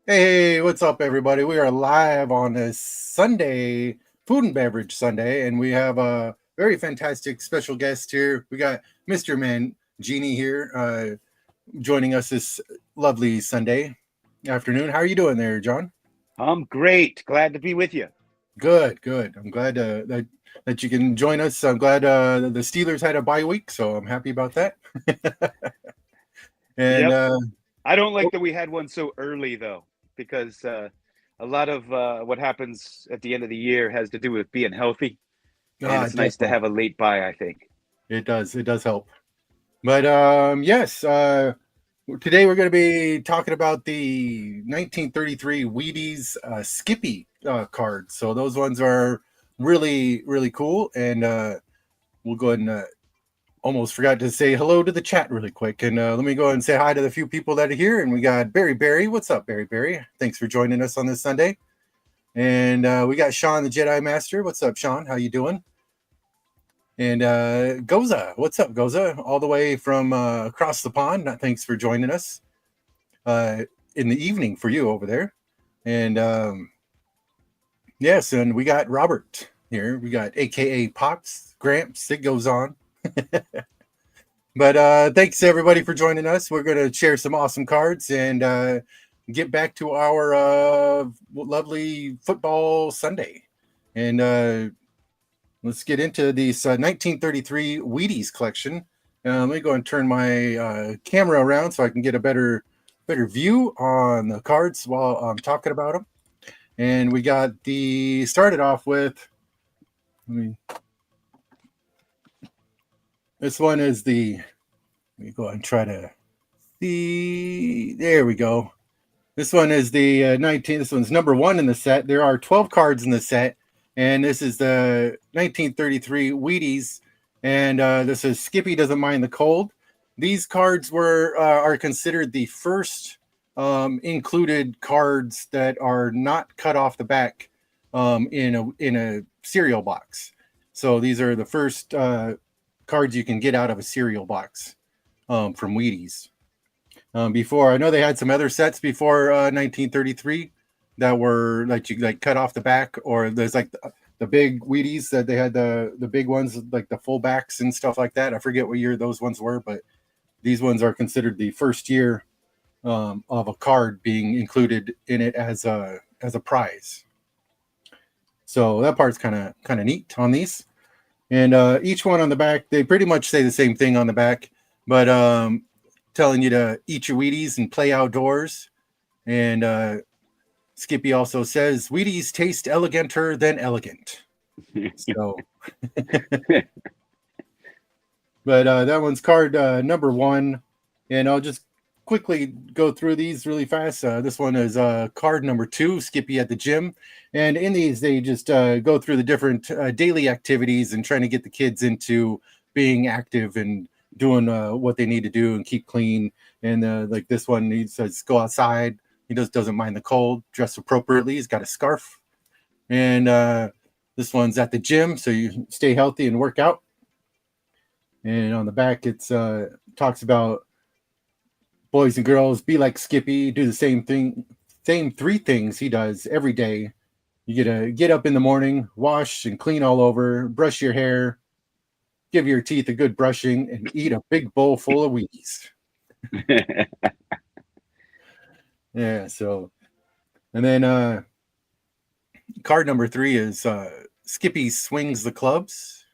Hey, what's up, everybody? We are live on this Sunday, Food and Beverage Sunday, and we have a very fantastic special guest here. We got Mr. Mangini here joining us this lovely Sunday afternoon. How are you doing there, John? I'm great. Glad to be with you. Good, good. I'm glad that you can join us. I'm glad the Steelers had a bye week, so I'm happy about that. and Yep. I don't like that we had one so early, though, because a lot of what happens at the end of the year has to do with being healthy. And it it's does nice to help. have a late buy, I think. It does help. But yes, today we're going to be talking about the 1933 Wheaties Skippy cards. So those ones are really, really cool. And we'll go ahead and almost forgot to say hello to the chat really quick. And let me go ahead and say hi to the few people that are here. And we got Barry Barry. What's up, Barry Barry? Thanks for joining us on this Sunday. And we got Sean, the Jedi Master. What's up, Sean? How you doing? And Goza, what's up, Goza? All the way from across the pond. Thanks for joining us uh, in the evening for you over there. And yes, and we got Robert here. We got AKA Pops, Gramps. It goes on. But thanks everybody for joining us. We're going to share some awesome cards and get back to our lovely football Sunday. And let's get into this 1933 Wheaties collection. Let me go and turn my camera around so I can get a better view on the cards while I'm talking about them. And we got the started off with. Let me, this one is the. Let me go and try to see. There we go. This one is the 19. This one's number one in the set. There are 12 cards in the set, and this is the 1933 Wheaties, and this is Skippy Doesn't Mind the Cold. These cards were are considered the first included cards that are not cut off the back in a cereal box. So these are the first cards you can get out of a cereal box from Wheaties. Before I know they had some other sets before 1933 that were like you like cut off the back, or there's like the big Wheaties that they had the big ones like the full backs and stuff like that. I forget what year those ones were, but these ones are considered the first year of a card being included in it as a prize. So that part's kind of neat on these. And each one on the back, they pretty much say the same thing on the back, but telling you to eat your Wheaties and play outdoors. And Skippy also says Wheaties taste eleganter than elegant. So, but that one's card number one, and I'll just quickly go through these really fast. This one is card number two, Skippy at the gym, and in these they just go through the different daily activities and trying to get the kids into being active and doing what they need to do and keep clean. And like this one, he says go outside. He doesn't mind the cold. Dress appropriately. He's got a scarf, and this one's at the gym, so you stay healthy and work out. And on the back, it's talks about boys and girls be like Skippy, do the same thing, same three things he does every day. You get up in the morning, wash and clean all over, brush your hair, give your teeth a good brushing, and eat a big bowl full of Wheaties. Yeah, so and then card number three is Skippy swings the clubs.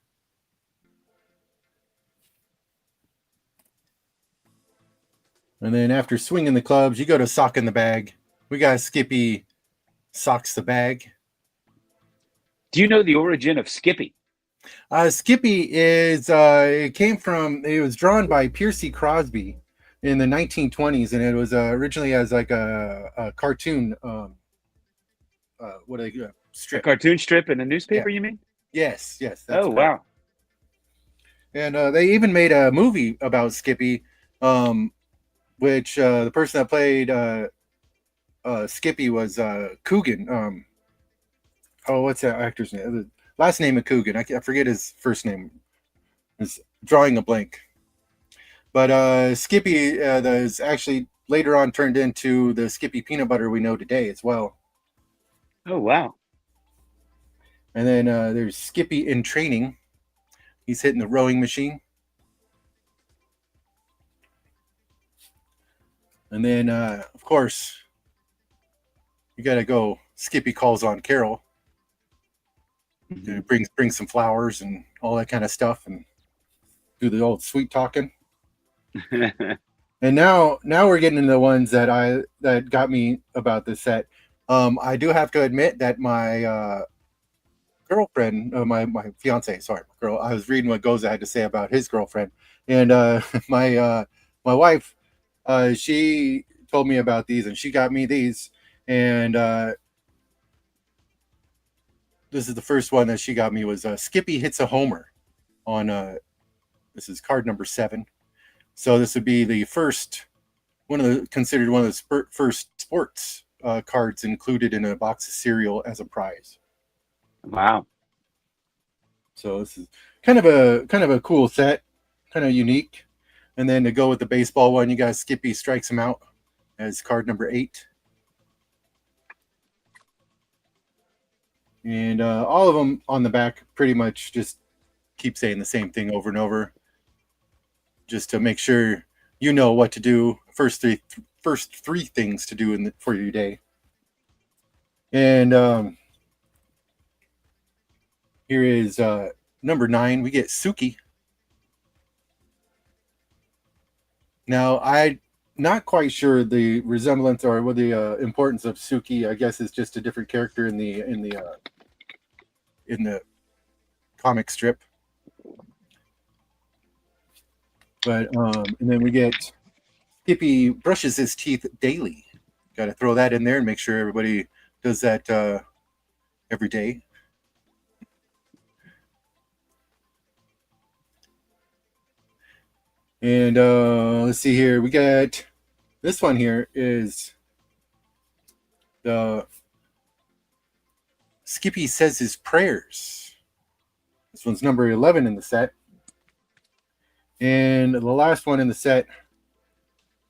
And then after swinging the clubs, you go to sock in the bag. We got Skippy socks the bag. Do you know the origin of Skippy? Skippy is it came from it was drawn by Piercy Crosby in the 1920s, and it was originally as like a cartoon. What a A strip. cartoon strip in a Yeah. newspaper, you mean? Yes, that's Oh, correct. wow. And they even made a movie about Skippy, um, which the person that played Skippy was Coogan. Oh, what's that actor's name? The last name of Coogan. I forget his first name. Is drawing a blank. But Skippy is actually later on turned into the Skippy peanut butter we know today as well. Oh, wow. And then there's Skippy in training. He's hitting the rowing machine. And then, of course, you got to go. Skippy calls on Carol. Mhm. Bring some flowers and all that kind of stuff, and do the old sweet talking. And now we're getting into the ones that got me about this set. I do have to admit that my girlfriend, my fiance, sorry, girl. I was reading what Goza had to say about his girlfriend, and my wife, she told me about these, and she got me these, and this is the first one that she got me was Skippy hits a homer on this is card number 7. So this would be the first considered one of the first sports cards included in a box of cereal as a prize. Wow. So this is kind of a cool set, kind of unique. And then to go with the baseball one, you guys Skippy strikes him out as card number 8. And all of them on the back pretty much just keep saying the same thing over and over, just to make sure you know what to do. First three things to do for your day. And here is number 9. We get Suki. Now, I'm not quite sure the resemblance or what the importance of Suki. I guess it's just a different character in the comic strip. But and then we get Skippy brushes his teeth daily. Got to throw that in there and make sure everybody does that every day. And let's see here. We got this one here is the Skippy says his prayers. This one's number 11 in the set. And the last one in the set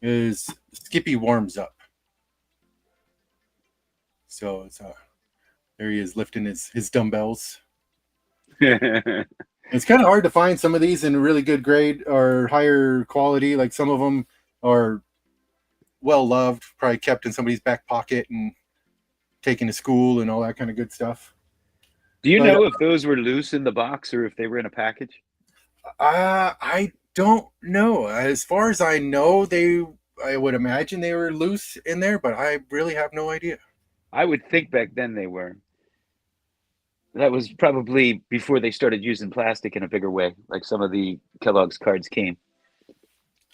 is Skippy warms up. So it's there he is lifting his dumbbells. It's kind of hard to find some of these in really good grade or higher quality. Like some of them are well loved, probably kept in somebody's back pocket and taken to school and all that kind of good stuff. Do you know if those were loose in the box or if they were in a package? I don't know. As far as I know, I would imagine they were loose in there, but I really have no idea. I would think back then they were. That was probably before they started using plastic in a bigger way, like some of the Kellogg's cards came.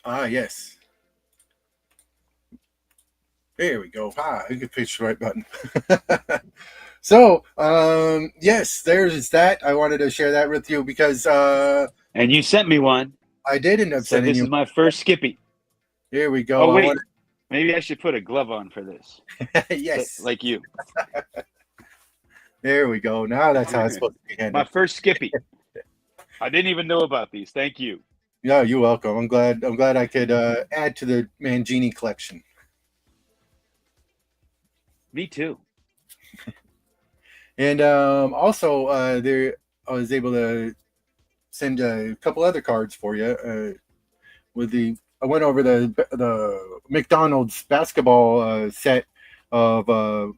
Yes. There we go. You can push the right button. So, yes, there's that. I wanted to share that with you because and you sent me one. I did end up sending you. This is my first Skippy. Here we go. Oh, wait. Maybe I should put a glove on for this. Yes. Like you. There we go. Now that's how it's supposed to be handled. My first Skippy. I didn't even know about these. Thank you. Yeah, you're welcome. I'm glad I could add to the Mangini collection. Me too. And also, I was able to send a couple other cards for you. I went over the McDonald's basketball set of.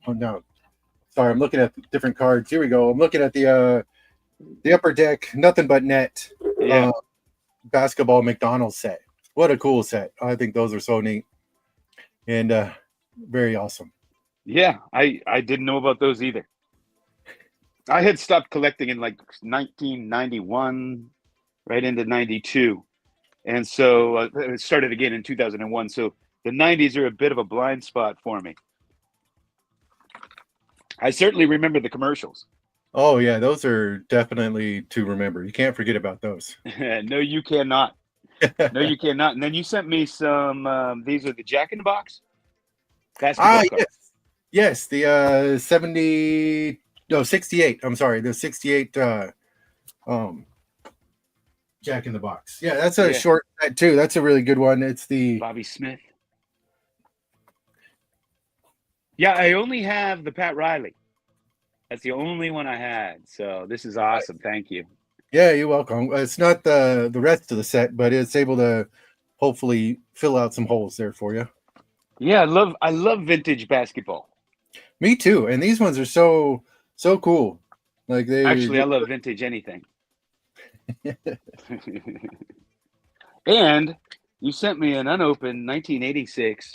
Oh no, sorry, I'm looking at different cards. Here we go. I'm looking at the Upper Deck Nothing But Net basketball McDonald's set. What a cool set! I think those are so neat and very awesome. Yeah, I didn't know about those either. I had stopped collecting in like 1991, right into 92. And so it started again in 2001. So the 90s are a bit of a blind spot for me. I certainly remember the commercials. Oh, yeah, those are definitely to remember. You can't forget about those. No, you cannot. No, you cannot. And then you sent me some, these are the Jack in the Box basketball cards. Yes, the 68. I'm sorry, the 68 Jack in the Box. Yeah, that's a Yeah. short set too. That's a really good one. It's the Bobby Smith. Yeah, I only have the Pat Riley. That's the only one I had. So this is awesome. Thank you. yeah, you're welcome. It's not the rest of the set, but it's able to hopefully fill out some holes there for you. Yeah, I love vintage basketball. Me too. And these ones are so cool. Like they Actually, I just, love vintage anything. And you sent me an unopened 1986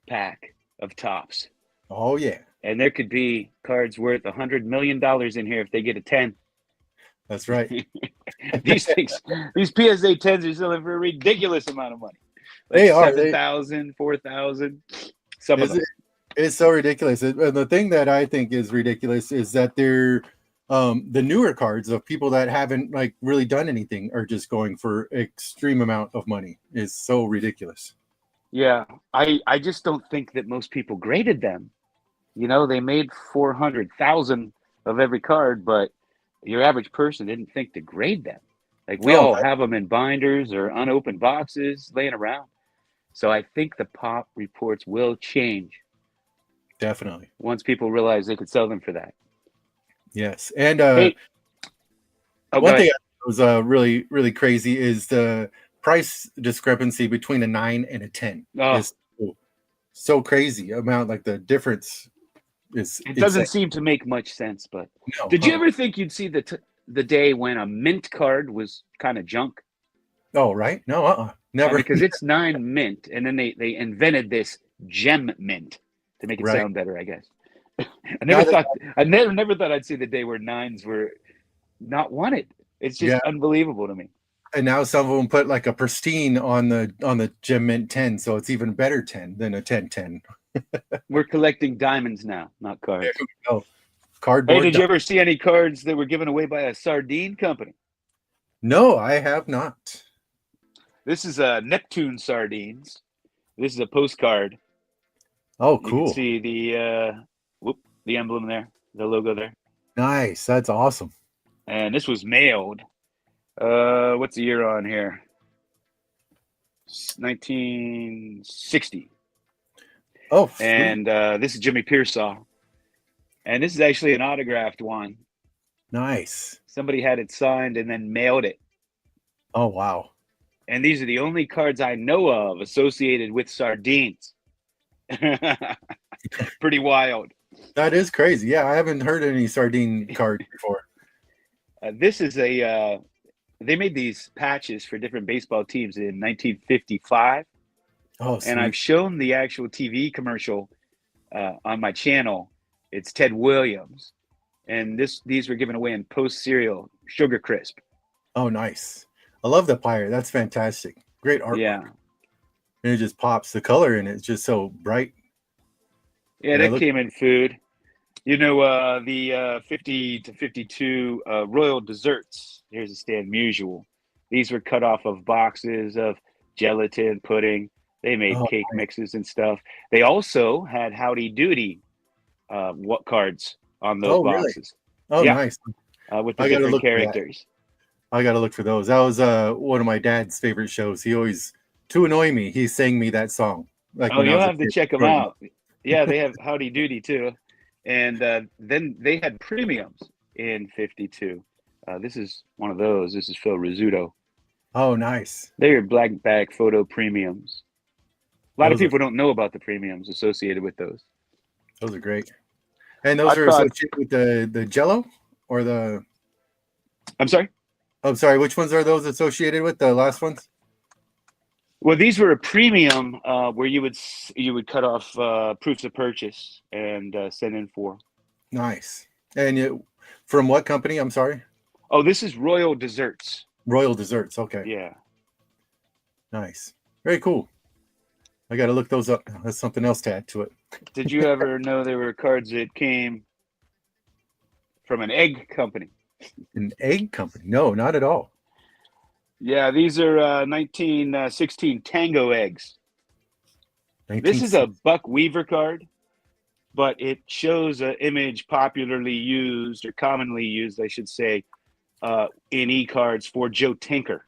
pack of tops. oh yeah, And there could be cards worth $100 million in here if they get a 10. that's right. These things, these PSA 10s are selling for a ridiculous amount of money. Like They are. 7,000, 4,000. Some of them. It's so ridiculous. And the thing that I think is ridiculous is that they're the newer cards of people that haven't like really done anything are just going for extreme amount of money. Is so ridiculous. Yeah, I just don't think that most people graded them. You know, they made 400,000 of every card, but your average person didn't think to grade them. Like we all have them in binders or unopened boxes laying around. So I think the pop reports will change Definitely. once people realize they could sell them for that. Yes. And Hey, one thing that was really crazy is the price discrepancy between a 9 and a 10 is so crazy amount. Like the difference is it doesn't seem to make much sense. But no, did you ever think you'd see the day when a mint card was kind of junk? Oh, right. No, never. Because it's 9 mint, and then they invented this gem mint to make it sound better, I guess. I never thought I'd see the day where 9s were not wanted. It's just unbelievable to me. And now some of them put like a pristine on the gem mint 10, so it's even better 10 than a 10-10. We're collecting diamonds now, not cards. There we go. Cardboard. Hey, did you ever see any cards that were given away by a sardine company? No, I have not. This is Neptune sardines. This is a postcard. Oh, cool. You can see the emblem there, the logo there. Nice. That's awesome. And this was mailed. What's the year on here? 1960. Oh, and this is Jimmy Pearsall. And this is actually an autographed one. Nice. Somebody had it signed and then mailed it. Oh, wow. And these are the only cards I know of associated with sardines. Pretty wild. That is crazy. Yeah, I haven't heard any sardine card before. This is they made these patches for different baseball teams in 1955. Oh, sweet. And I've shown the actual TV commercial on my channel. It's Ted Williams. And these were given away in Post cereal Sugar Crisp. Oh, nice. I love the pirate. That's fantastic. Great artwork. Yeah. And it just pops. The color in it's just so bright. Yeah, that came in food. You know, the 50 to 52 Royal Desserts. Here's a Stan Musial. These were cut off of boxes of gelatin pudding. They made cake mixes and stuff. They also had Howdy Doody what cards on those boxes. Really? Oh, yeah. Nice. With the different characters. I got to look for those. That was one of my dad's favorite shows. He always, to annoy me, he sang me that song. Like you'll have to check them out. Yeah, they have Howdy Doody too. And then they had premiums in 52. This is one of those. This is Phil Rizzuto. Oh, nice. They're black back photo premiums. A lot of people don't know about the premiums associated with those. Those are great. And those are associated with the Jell-O or the... I'm sorry? I'm sorry. Which ones are those associated with, the last ones? Well, these were a premium where you would cut off proofs of purchase and send in for. Nice. And from what company? I'm sorry. Oh, this is Royal Desserts. Royal Desserts. Okay. Yeah. Nice. Very cool. I got to look those up. That's something else to add to it. Did you ever know there were cards that came from an egg company? An egg company? No, not at all. Yeah, these are 1916 Tango eggs. This is a Buck Weaver card, but it shows an image popularly used, or commonly used, I should say, in e-cards for Joe Tinker,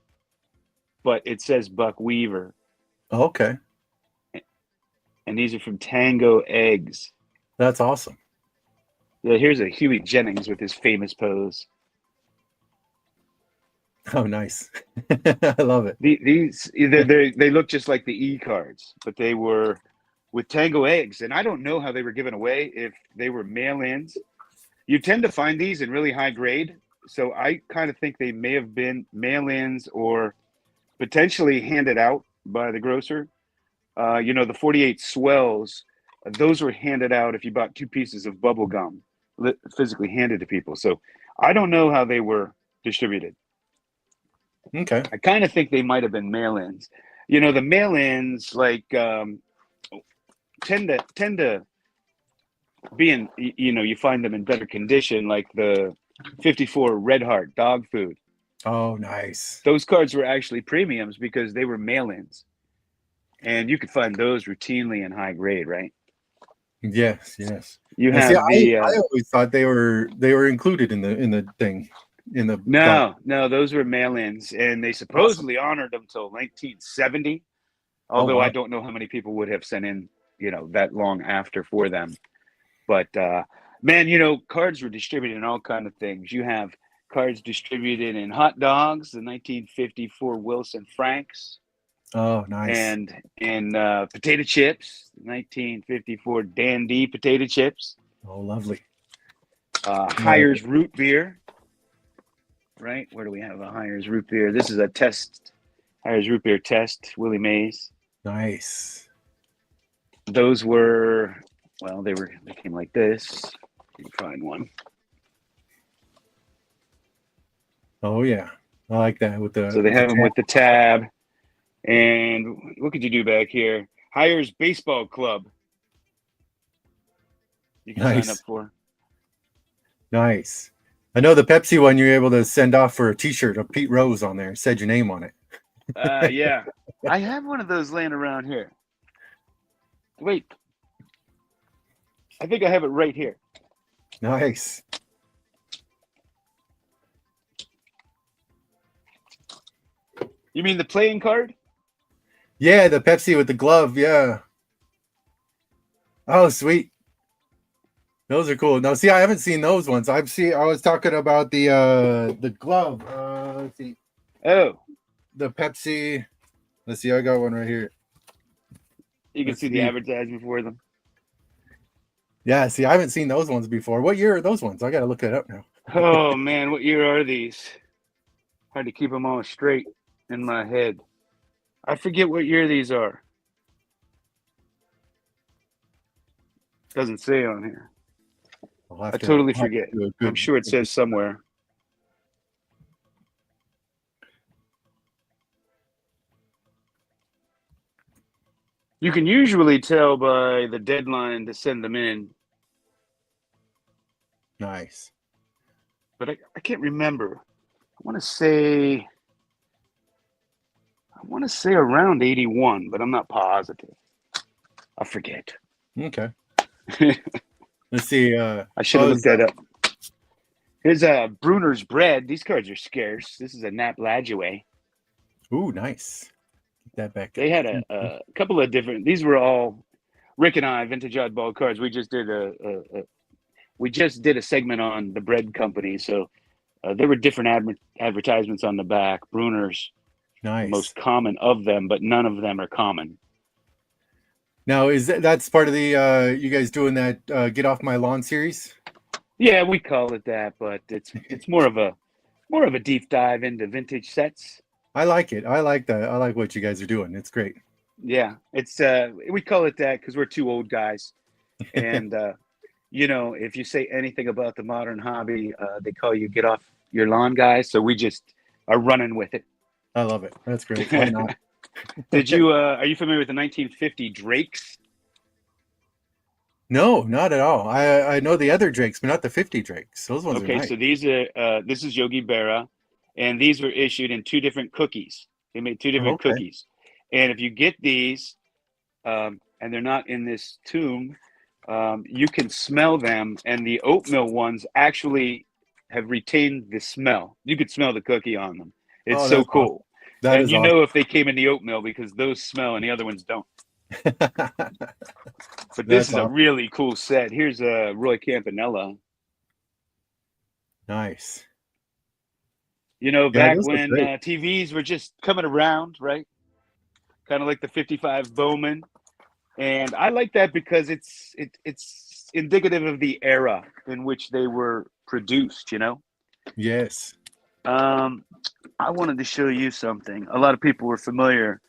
but it says Buck Weaver. Okay. And these are from Tango Eggs. That's awesome. Yeah, here's a Huey Jennings with his famous pose. Oh, nice. I love it. They look just like the e-cards, but they were with Tango Eggs. And I don't know how they were given away, if they were mail-ins. You tend to find these in really high grade. So I kind of think they may have been mail-ins or potentially handed out by the grocer. The 48 swells, those were handed out if you bought 2 pieces of bubble gum, physically handed to people. So I don't know how they were distributed. Okay. I kind of think they might have been mail-ins. The mail-ins tend to be in, you find them in better condition, like the 54 Red Heart dog food. Oh, nice. Those cards were actually premiums because they were mail-ins. And you could find those routinely in high grade, right? Yes, yes. You See, have the I always thought they were included in the thing. No, those were mail-ins, and they supposedly honored them till 1970. Although wow. I don't know how many people would have sent in, that long after for them. But man, cards were distributed in all kind of things. You have cards distributed in hot dogs, the 1954 Wilson Franks. Oh, nice. And in potato chips, 1954 Dandy potato chips. Oh, lovely. Hires root beer. Right? Where do we have a Hires root beer? This is a test. Hires root beer test. Willie Mays. Nice. Those were, they came like this. You can find one. Oh yeah, I like that with the. So they have them with the tab. And what could you do back here? Hires Baseball Club. You can sign up for. Nice. I know the Pepsi one you're able to send off for a T-shirt of Pete Rose on there. Said your name on it. Yeah. I have one of those laying around here. Wait. I think I have it right here. Nice. You mean the playing card? Yeah, the Pepsi with the glove. Yeah. Oh, sweet. Those are cool. Now, see, I haven't seen those ones. I was talking about the glove. Let's see. Oh. The Pepsi. Let's see. I got one right here. You can see the advertisement for them. Yeah. See, I haven't seen those ones before. What year are those ones? I got to look that up now. Oh man, what year are these? Hard to keep them all straight in my head. I forget what year these are. Doesn't say on here. I totally forget. I'm sure it says somewhere. You can usually tell by the deadline to send them in. Nice. But I can't remember. I want to say around 81, but I'm not positive. I forget. Okay. Let's see. I should have looked that up. Here's Bruner's Bread. These cards are scarce. This is a Nap Lajoie. Ooh, nice. Get that back. They had a couple of different. These were all Rick and I vintage oddball cards. We just did a segment on the bread company, so there were different advertisements on the back. Bruner's, nice. Most common of them, but none of them are common. Now, that's part of the you guys doing that Get Off My Lawn series? Yeah, we call it that, but it's more of a deep dive into vintage sets. I like it. I like that. I like what you guys are doing. It's great. Yeah, it's we call it that because we're two old guys, and if you say anything about the modern hobby, they call you Get Off Your Lawn guys. So we just are running with it. I love it. That's great. Why not? Are you familiar with the 1950 Drakes? No, not at all. I know the other Drakes, but not the 50 Drakes. Those ones are nice. So these are this is Yogi Berra, and these were issued in 2 different cookies. They made 2 different cookies, and if you get these, and they're not in this tomb, you can smell them, and the oatmeal ones actually have retained the smell. You could smell the cookie on them. It's Oh, so that's awesome. cool. That And is you awesome. know if they came in the oatmeal because those smell and the other ones don't. But this That's is a awesome. really cool set. Here's a Roy Campanella. Nice. You know, Yeah, back those are when great. TVs were just coming around, right? Kind of like the 55 Bowman. And I like that because it's indicative of the era in which they were produced, you know? Yes. I wanted to show you something. A lot of people were familiar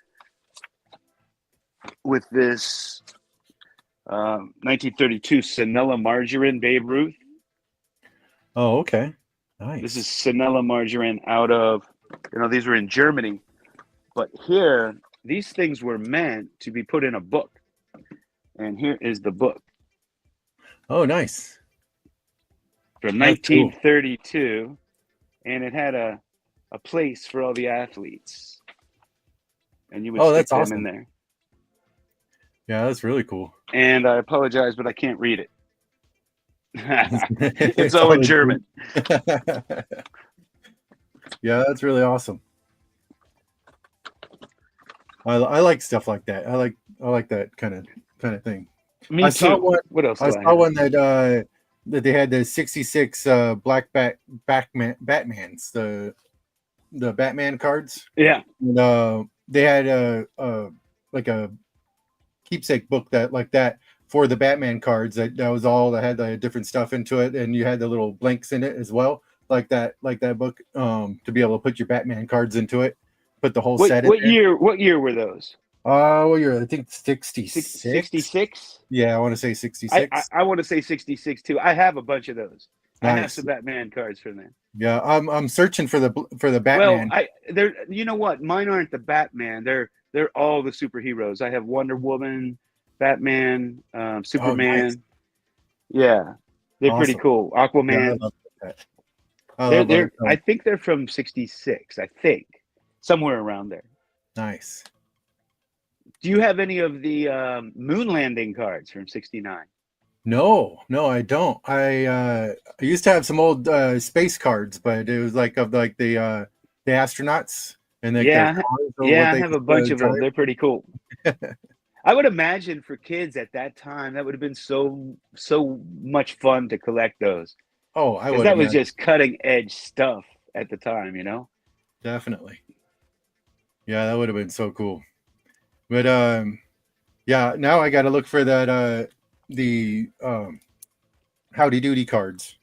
with this 1932 Sanella Margarine Babe Ruth. Oh, okay. Nice. This is Sanella Margarine out of, these were in Germany. But here, these things were meant to be put in a book. And here is the book. Oh, nice. From That's cool. 1932. And it had a place for all the athletes. And you would stick That's them awesome. in there. Yeah, that's really cool. And I apologize, but I can't read it. It's all in German. Yeah, that's really awesome. I like stuff like that. I like that kind of thing. Me I too. saw one. What else? I saw one that they had the 66 Batmans, the Batman cards. Yeah. And, they had like a keepsake book that for the Batman cards that was all that had different stuff into it, and you had the little blanks in it as well, like that book, to be able to put your Batman cards into it, put the whole set in there. What year were those? Well, you're I think 66. 66? Yeah, I want to say 66. I want to say 66 too. I have a bunch of those. Nice. I have some Batman cards from there. Yeah, I'm searching for the Batman. Well, you know what? Mine aren't the Batman. They're all the superheroes. I have Wonder Woman, Batman, Superman. Nice. Yeah, they're Awesome. pretty cool. Aquaman. Yeah, I love that. I think they're from 66. I think somewhere around there. Nice. Do you have any of the moon landing cards from 69? No, I don't. I used to have some old space cards, but it was like of like the astronauts and like Yeah, I I have a bunch of them. They're pretty cool. I would imagine for kids at that time that would have been so much fun to collect those. Oh, I would. That was just cutting edge stuff at the time, you know. Definitely. Yeah, that would have been so cool. But yeah, now I got to look for that the Howdy Doody cards.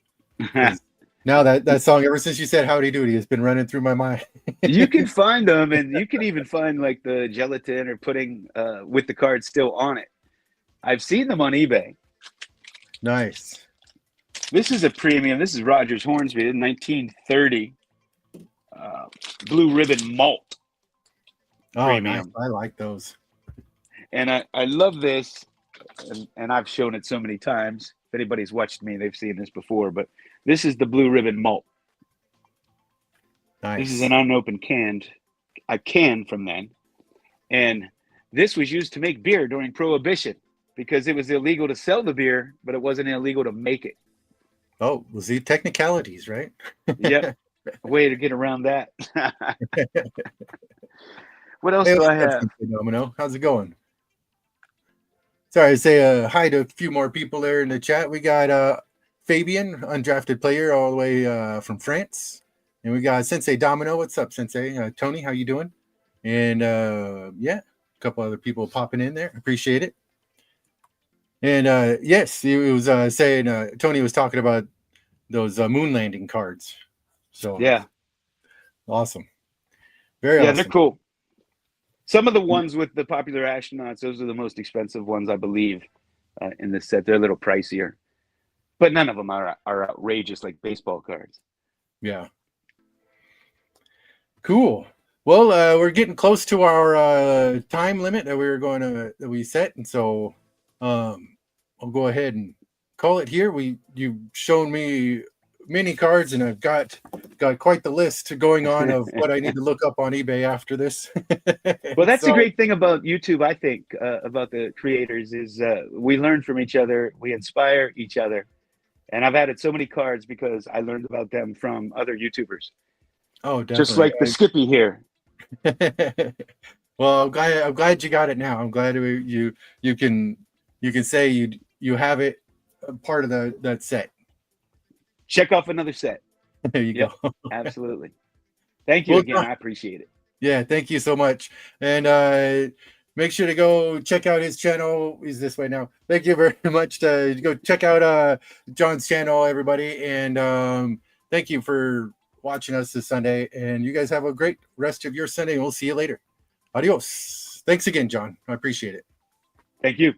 Now that song, ever since you said Howdy Doody, has been running through my mind. You can find them, and you can even find like the gelatin or pudding with the cards still on it. I've seen them on eBay. Nice. This is a premium. This is Rogers Hornsby in 1930. Blue Ribbon Malt. Oh, Premium. nice. I like those. And I love this, and I've shown it so many times. If anybody's watched me, they've seen this before. But this is the Blue Ribbon Malt. Nice. This is an unopened can from then. And this was used to make beer during Prohibition because it was illegal to sell the beer, but it wasn't illegal to make it. Oh, was the technicalities, right? Yep. A way to get around that. What else do I have? Domino, how's it going? Sorry, say hi to a few more people there in the chat. We got Fabian, undrafted player, all the way from France. And we got Sensei Domino. What's up, Sensei? Tony, how you doing? And yeah, a couple other people popping in there. Appreciate it. And yes, he was saying, Tony was talking about those moon landing cards. So yeah, awesome. Very awesome. They're cool. Some of the ones with the popular astronauts, those are the most expensive ones, I believe, in this set. They're a little pricier. But none of them are outrageous like baseball cards. Yeah. Cool. Well, we're getting close to our time limit that we set, and so I'll go ahead and call it here. You've shown me many cards, and I've got quite the list going on of what I need to look up on eBay after this. Well, that's the great thing about YouTube, I think, about the creators is we learn from each other, we inspire each other, And I've added so many cards because I learned about them from other YouTubers, Oh, just definitely. like the Skippy here. Well, I'm glad you got it now. I'm glad you can say you have it part of that set. Check off another set. There you Yep, go. absolutely. Thank you Well, again. I appreciate it. yeah, thank you so much. And make sure to go check out his channel. He's this way now. Thank you very much. To go check out John's channel, everybody. And thank you for watching us this Sunday. And you guys have a great rest of your Sunday. And we'll see you later. Adios. Thanks again, John. I appreciate it. Thank you.